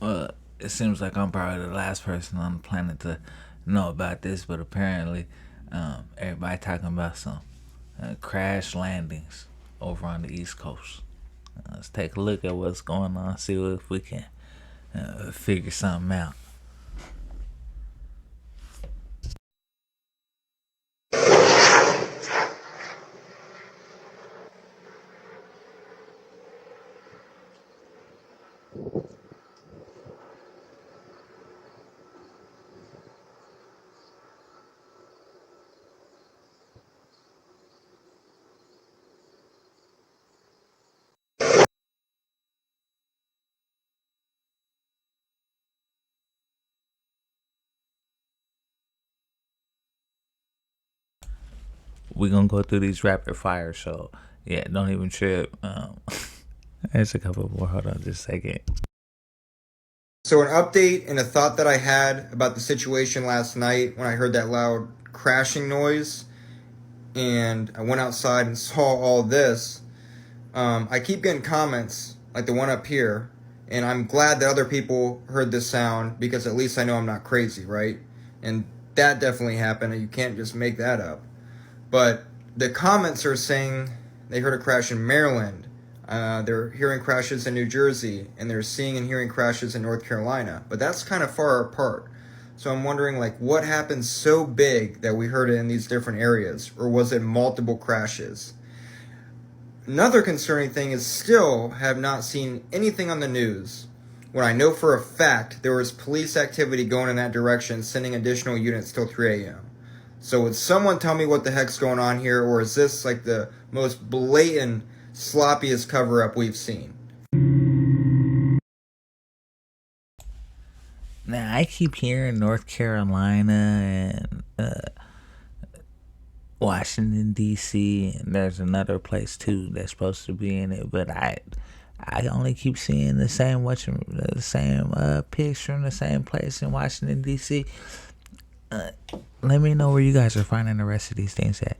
Uh, it seems like I'm probably the last person on the planet to know about this, but apparently, everybody talking about some crash landings over on the East Coast. Let's take a look at what's going on, see if we can figure something out. We're gonna go through these rapid fire, so yeah, don't even trip. There's a couple more. Hold on just a second. So, an update and a thought that I had about the situation last night when I heard that loud crashing noise and I went outside and saw all this. I keep getting comments like the one up here, and I'm glad that other people heard this sound because at least I know I'm not crazy, right? And that definitely happened, and you can't just make that up. But the comments are saying they heard a crash in Maryland. They're hearing crashes in New Jersey, and they're seeing and hearing crashes in North Carolina. But that's kind of far apart. So I'm wondering, like, what happened so big that we heard it in these different areas, or was it multiple crashes? Another concerning thing is still have not seen anything on the news when I know for a fact there was police activity going in that direction, sending additional units till 3 a.m. So would someone tell me what the heck's going on here, or is this like the most blatant, sloppiest cover-up we've seen? Now I keep hearing North Carolina and Washington D.C. and there's another place too that's supposed to be in it, but I only keep seeing the same pics from the same place in Washington D.C. Let me know where you guys are finding the rest of these things at.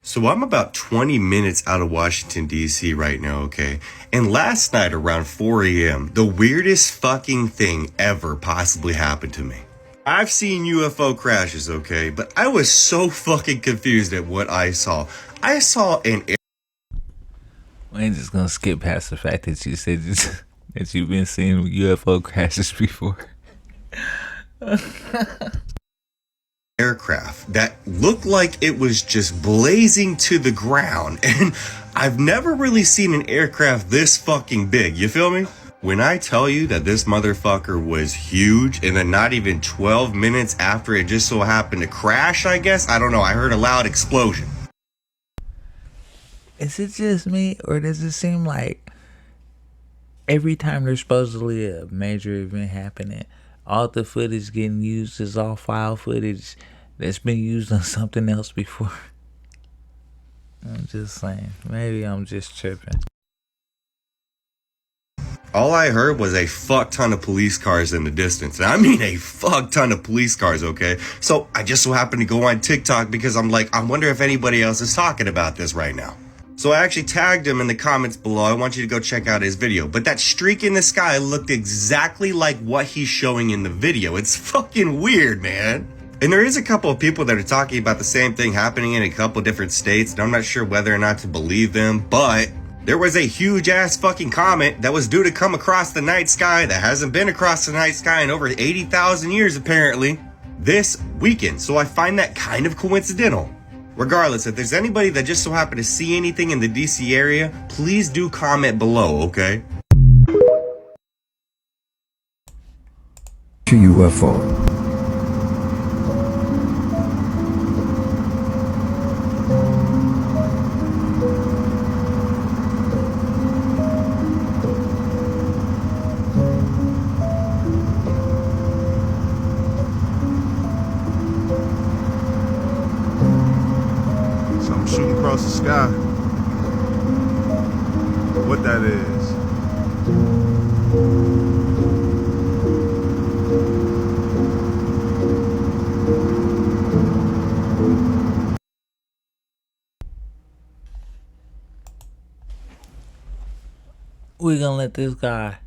So I'm about 20 minutes out of Washington, D.C. right now, okay? And last night around 4 a.m., the weirdest fucking thing ever possibly happened to me. I've seen UFO crashes, okay? But I was so fucking confused at what I saw. I saw an We ain't just gonna skip past the fact that you said that you've been seeing UFO crashes before. aircraft that looked like it was just blazing to the ground. And I've never really seen an aircraft this fucking big. You feel me? When I tell you that this motherfucker was huge, and then not even 12 minutes after it just so happened to crash, I guess? I don't know. I heard a loud explosion. Is it just me, or does it seem like every time there's supposedly a major event happening, all the footage getting used is all file footage that's been used on something else before? I'm just saying, maybe I'm just tripping. All I heard was a fuck ton of police cars in the distance. And I mean a fuck ton of police cars, okay? So I just so happened to go on TikTok because I'm like, I wonder if anybody else is talking about this right now. So I actually tagged him in the comments below. I want you to go check out his video. But that streak in the sky looked exactly like what he's showing in the video. It's fucking weird, man. And there is a couple of people that are talking about the same thing happening in a couple different states, and I'm not sure whether or not to believe them, but there was a huge ass fucking comet that was due to come across the night sky that hasn't been across the night sky in over 80,000 years apparently this weekend. So I find that kind of coincidental. Regardless, if there's anybody that just so happened to see anything in the DC area, please do comment below, okay? UFO. Something shooting across the sky. What that is. We're gonna let this guy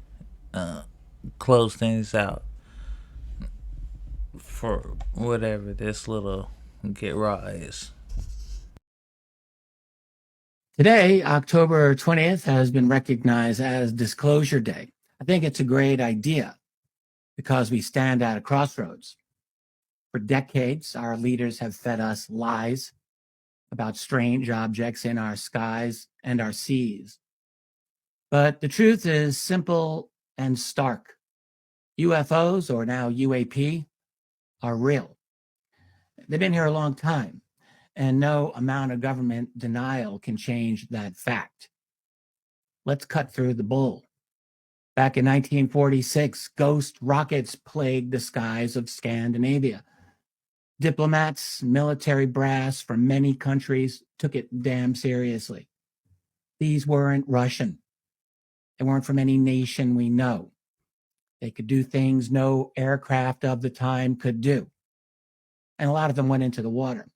close things out for whatever this little get raw is. Today, October 20th, has been recognized as Disclosure Day. I think it's a great idea because we stand at a crossroads. For decades, our leaders have fed us lies about strange objects in our skies and our seas. But the truth is simple and stark. UFOs, or now UAP, are real. They've been here a long time, and no amount of government denial can change that fact. Let's cut through the bull. Back in 1946, ghost rockets plagued the skies of Scandinavia. Diplomats, military brass from many countries took it damn seriously. These weren't Russian. They weren't from any nation we know. They could do things no aircraft of the time could do. And a lot of them went into the water.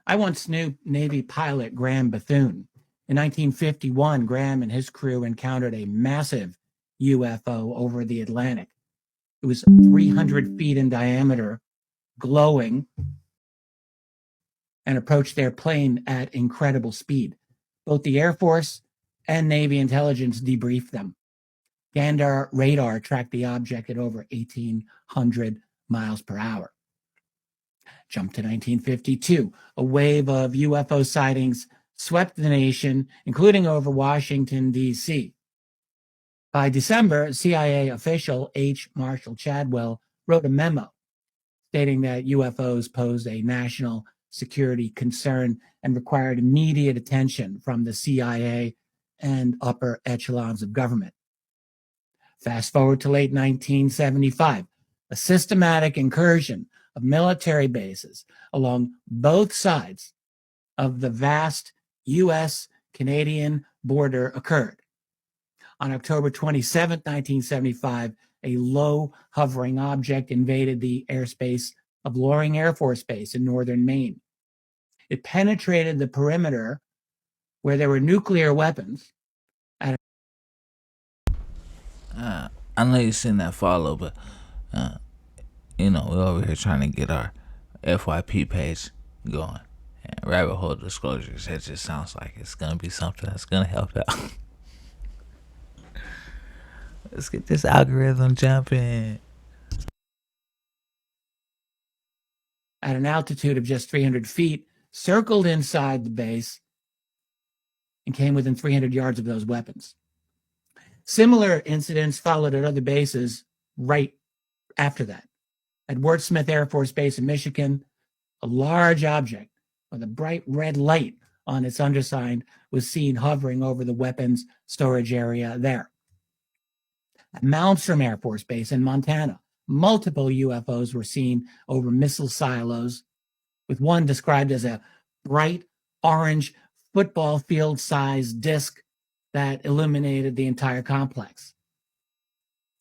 I once knew Navy pilot Graham Bethune. In 1951, Graham and his crew encountered a massive UFO over the Atlantic. It was 300 feet in diameter, glowing, and approached their plane at incredible speed. Both the Air Force and Navy intelligence debriefed them. Gander radar tracked the object at over 1,800 miles per hour. Jump to 1952. A wave of UFO sightings swept the nation, including over Washington, D.C. By December, CIA official H. Marshall Chadwell wrote a memo stating that UFOs posed a national security concern and required immediate attention from the CIA and upper echelons of government. Fast forward to late 1975, a systematic incursion of military bases along both sides of the vast U.S.-Canadian border occurred. On October 27, 1975, a low hovering object invaded the airspace of Loring Air Force Base in northern Maine. It penetrated the perimeter where there were nuclear weapons. I know you seen that follow, but we're over here trying to get our FYP page going. And rabbit hole disclosures, that just sounds like it's gonna be something that's gonna help out. Let's get this algorithm jumping. At an altitude of just 300 feet, circled inside the base, and came within 300 yards of those weapons. Similar incidents followed at other bases right after that. At Ward Smith Air Force Base in Michigan, a large object with a bright red light on its underside was seen hovering over the weapons storage area there. At Malmstrom Air Force Base in Montana, multiple UFOs were seen over missile silos, with one described as a bright orange football field-sized disc that illuminated the entire complex.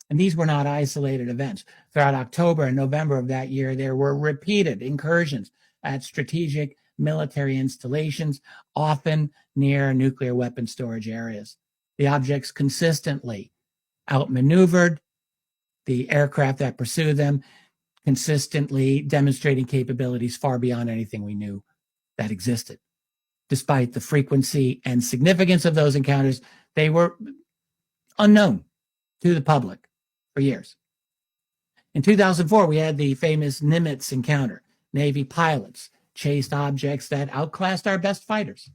And these were not isolated events. Throughout October and November of that year, there were repeated incursions at strategic military installations, often near nuclear weapon storage areas. The objects consistently outmaneuvered the aircraft that pursued them, consistently demonstrating capabilities far beyond anything we knew that existed. Despite the frequency and significance of those encounters, they were unknown to the public for years. In 2004, we had the famous Nimitz encounter. Navy pilots chased objects that outclassed our best fighters.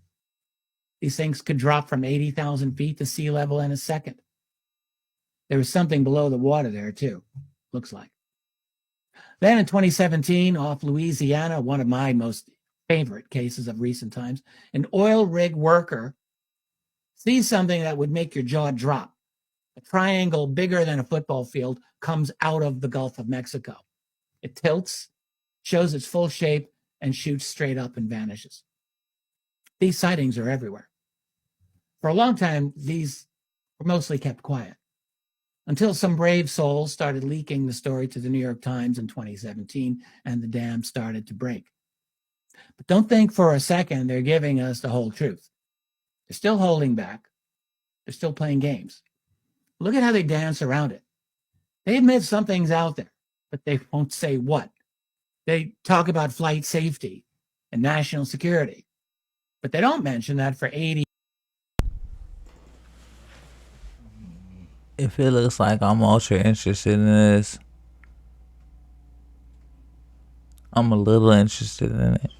These things could drop from 80,000 feet to sea level in a second. There was something below the water there, too, looks like. Then in 2017, off Louisiana, one of my most favorite cases of recent times, an oil rig worker sees something that would make your jaw drop. A triangle bigger than a football field comes out of the Gulf of Mexico. It tilts, shows its full shape, and shoots straight up and vanishes. These sightings are everywhere. For a long time, these were mostly kept quiet, until some brave souls started leaking the story to the New York Times in 2017, and the dam started to break. But don't think for a second they're giving us the whole truth. They're still holding back. They're still playing games. Look at how they dance around it. They admit something's out there, but they won't say what. They talk about flight safety and national security, but they don't mention that for 80 If it looks like I'm ultra interested in this, I'm a little interested in it.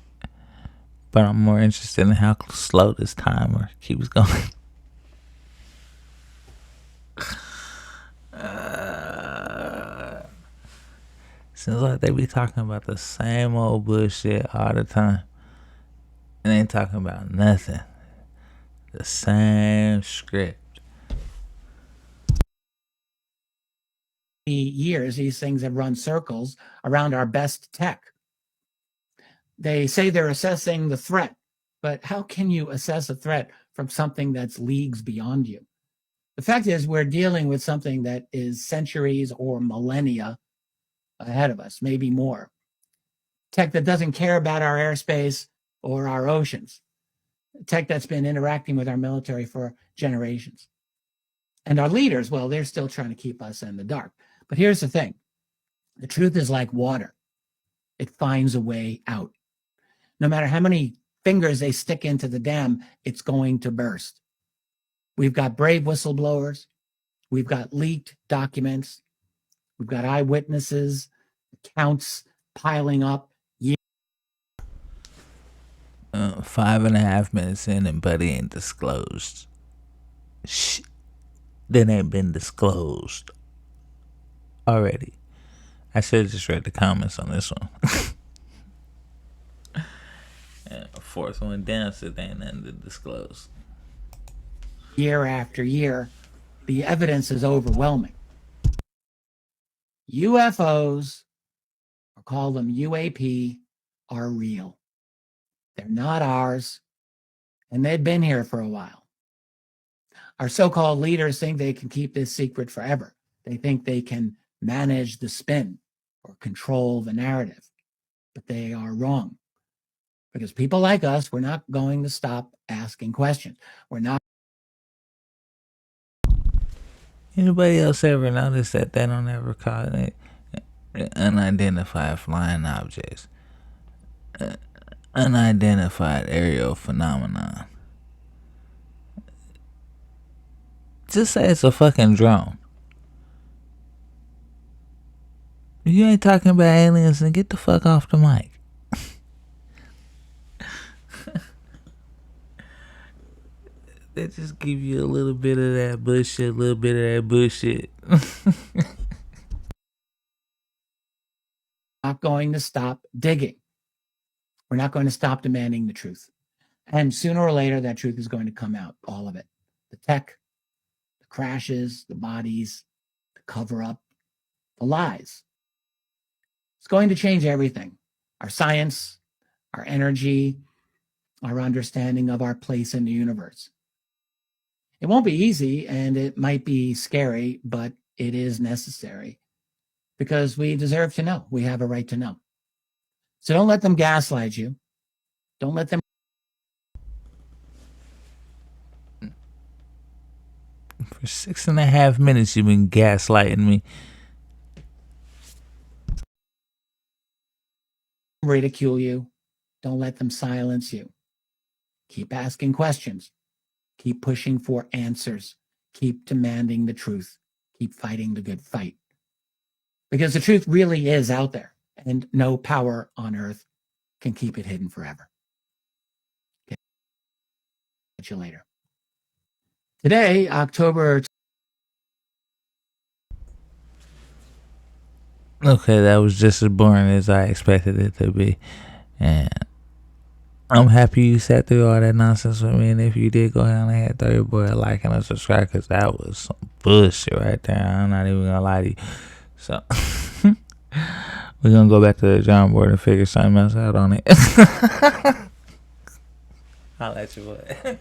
But I'm more interested in how slow this timer keeps going. Seems like they be talking about the same old bullshit all the time. And they ain't talking about nothing. The same script. years, these things have run circles around our best tech. They say they're assessing the threat, but how can you assess a threat from something that's leagues beyond you? The fact is, we're dealing with something that is centuries or millennia ahead of us, maybe more. Tech that doesn't care about our airspace or our oceans. Tech that's been interacting with our military for generations. And our leaders, well, they're still trying to keep us in the dark. But here's the thing. The truth is like water. It finds a way out. No matter how many fingers they stick into the dam, it's going to burst. We've got brave whistleblowers. We've got leaked documents. We've got eyewitnesses, accounts piling up. 5.5 minutes in and Buddy ain't disclosed. Shh. That ain't been disclosed already. I should have just read the comments on this one. Fourth one down, so there ain't nothing to disclose. Year after year, the evidence is overwhelming. UFOs, or call them UAP, are real. They're not ours, and they've been here for a while. Our so-called leaders think they can keep this secret forever. They think they can manage the spin or control the narrative, but they are wrong. Because people like us, we're not going to stop asking questions. We're not. Anybody else ever notice that they don't ever call it unidentified flying objects? Unidentified aerial phenomenon. Just say it's a fucking drone. If you ain't talking about aliens, then get the fuck off the mic. They just give you a little bit of that bullshit, a little bit of that bullshit. Not going to stop digging. We're not going to stop demanding the truth. And sooner or later, that truth is going to come out, all of it. The tech, the crashes, the bodies, the cover-up, the lies. It's going to change everything. Our science, our energy, our understanding of our place in the universe. It won't be easy and it might be scary, but it is necessary because we deserve to know. We have a right to know. So don't let them gaslight you. Don't let them. For 6.5 minutes, you've been gaslighting me. Ridicule you. Don't let them silence you. Keep asking questions. Keep pushing for answers. Keep demanding the truth. Keep fighting the good fight. Because the truth really is out there, and no power on earth can keep it hidden forever. Catch you later. Today, October. Okay, that was just as boring as I expected it to be. And I'm happy you sat through all that nonsense with me. And if you did, go ahead and throw your boy a like and a subscribe, because that was some bullshit right there. I'm not even going to lie to you. So, we're going to go back to the drawing board and figure something else out on it. I'll let you boy.